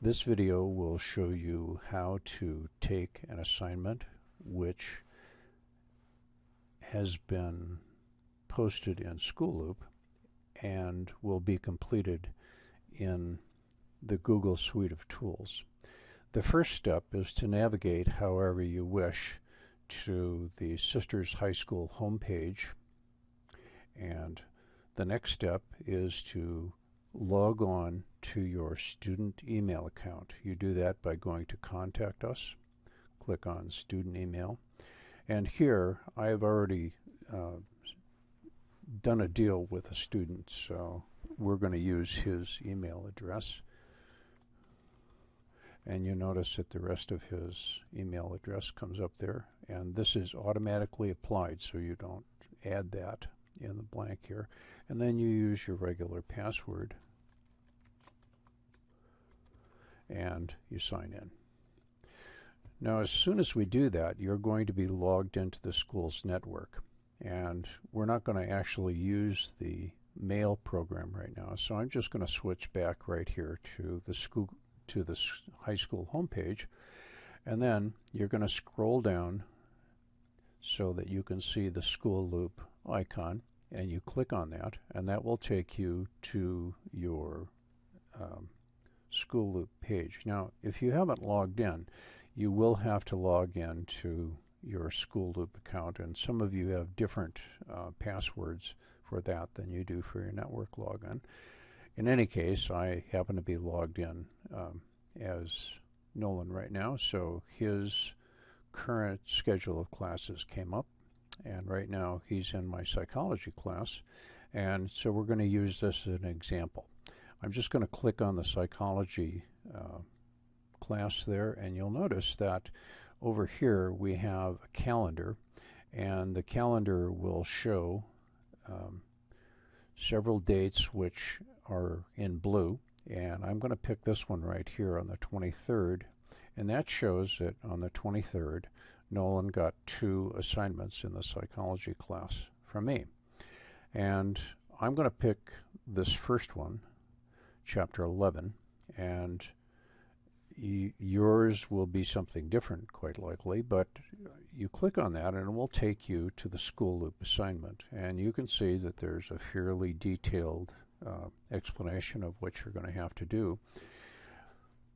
This video will show you how to take an assignment which has been posted in School Loop and will be completed in the Google suite of tools. The first step is to navigate however you wish to the Sisters High School homepage, and the next step is to log on to your student email account. You do that by going to Contact Us, click on Student Email, and here I have already done a deal with a student, so we're going to use his email address. And you notice that the rest of his email address comes up there, and this is automatically applied, so you don't add that in the blank here. And then you use your regular password and you sign in. Now, as soon as we do that, you're going to be logged into the school's network, and we're not going to actually use the mail program right now, so I'm just going to switch back right here to the high school homepage, and then you're going to scroll down so that you can see the School Loop icon, and you click on that, and that will take you to your School Loop page. Now, if you haven't logged in, you will have to log in to your School Loop account, and some of you have different passwords for that than you do for your network login. In any case, I happen to be logged in as Nolan right now, so his current schedule of classes came up, and right now he's in my psychology class, and so we're going to use this as an example. I'm just going to click on the psychology class there, and you'll notice that over here we have a calendar, and the calendar will show several dates which are in blue, and I'm going to pick this one right here on the 23rd, and that shows that on the 23rd Nolan got 2 assignments in the psychology class from me. And I'm going to pick this first one, chapter 11, and yours will be something different, quite likely, but you click on that and it will take you to the School Loop assignment, and you can see that there's a fairly detailed explanation of what you're going to have to do.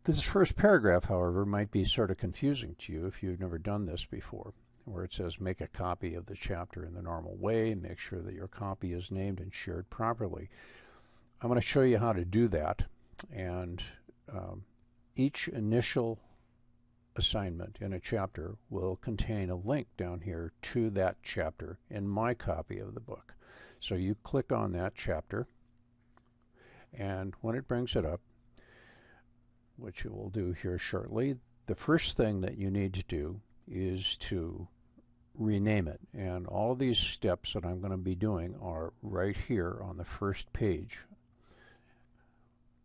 This first paragraph, however, might be sort of confusing to you if you've never done this before, where it says make a copy of the chapter in the normal way, make sure that your copy is named and shared properly. I'm going to show you how to do that, and each initial assignment in a chapter will contain a link down here to that chapter in my copy of the book. So you click on that chapter, and when it brings it up, which it will do here shortly, the first thing that you need to do is to rename it. And all of these steps that I'm going to be doing are right here on the first page.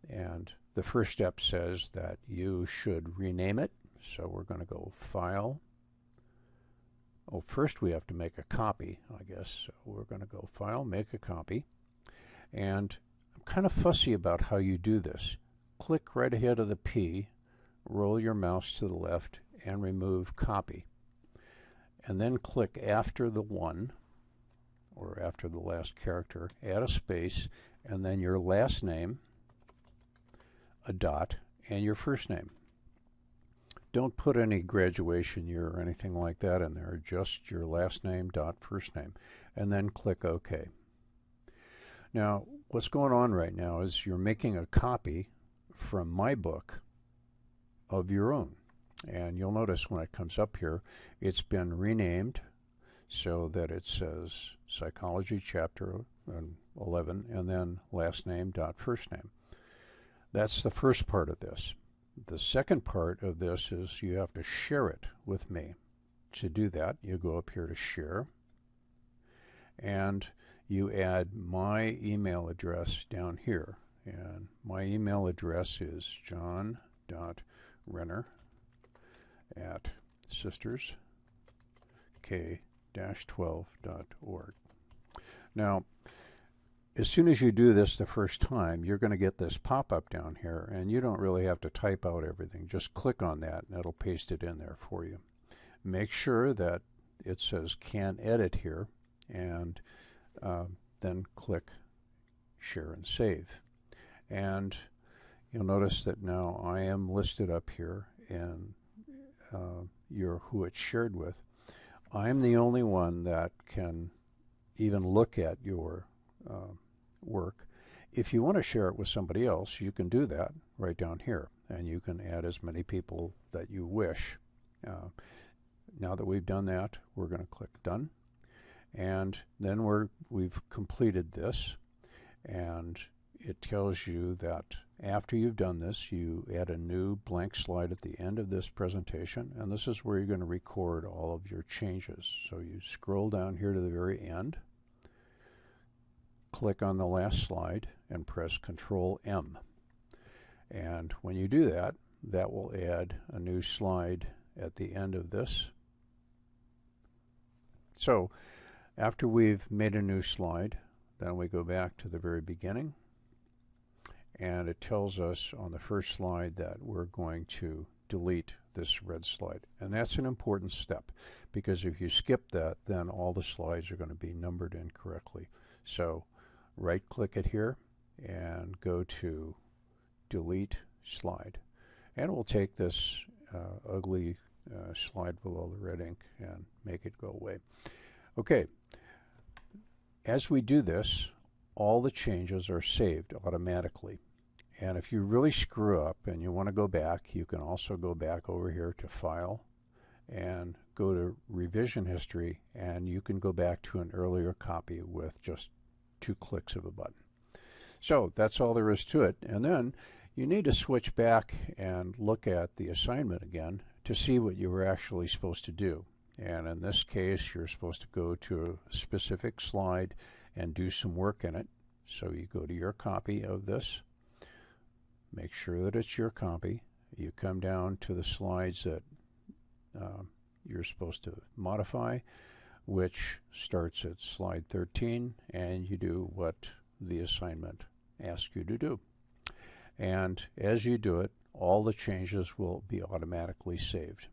And the first step says that you should rename it. So we're going to go File. Oh, first we have to make a copy, I guess. So we're going to go File, Make a Copy. And I'm kind of fussy about how you do this. Click right ahead of the P, roll your mouse to the left, and remove Copy. And then click after the 1, or after the last character, add a space, and then your last name, a dot, and your first name. Don't put any graduation year or anything like that in there, just your last name dot first name, and then click OK. Now, what's going on right now is you're making a copy from my book of your own, and you'll notice when it comes up here it's been renamed so that it says Psychology chapter 11 and then last name dot first name. That's the first part of this. The second part of this is you have to share it with me. To do that, you go up here to Share, and you add my email address down here. And my email address is john.renner@sistersk-12.org. Now, as soon as you do this the first time, you're going to get this pop-up down here, and you don't really have to type out everything. Just click on that and it'll paste it in there for you. Make sure that it says can edit here, and then click share and save. And you'll notice that now I am listed up here in who it's shared with. I'm the only one that can even look at your work. If you want to share it with somebody else, you can do that right down here, and you can add as many people that you wish. Now that we've done that, we're going to click done, and then we've completed this, and it tells you that after you've done this, you add a new blank slide at the end of this presentation, and this is where you're going to record all of your changes. So you scroll down here to the very end, click on the last slide, and press Control M. And when you do that, that will add a new slide at the end of this. So after we've made a new slide, then we go back to the very beginning, and it tells us on the first slide that we're going to delete this red slide. And that's an important step, because if you skip that, then all the slides are going to be numbered incorrectly. So right click it here and go to delete slide, and we'll take this ugly slide below the red ink and make it go away. Okay, as we do this, all the changes are saved automatically. And if you really screw up and you want to go back, you can also go back over here to File and go to Revision History, and you can go back to an earlier copy with just 2 clicks of a button. So that's all there is to it. And then you need to switch back and look at the assignment again to see what you were actually supposed to do. And in this case, you're supposed to go to a specific slide and do some work in it. So you go to your copy of this, make sure that it's your copy. You come down to the slides that you're supposed to modify, which starts at slide 13, and you do what the assignment asks you to do. And as you do it, all the changes will be automatically saved.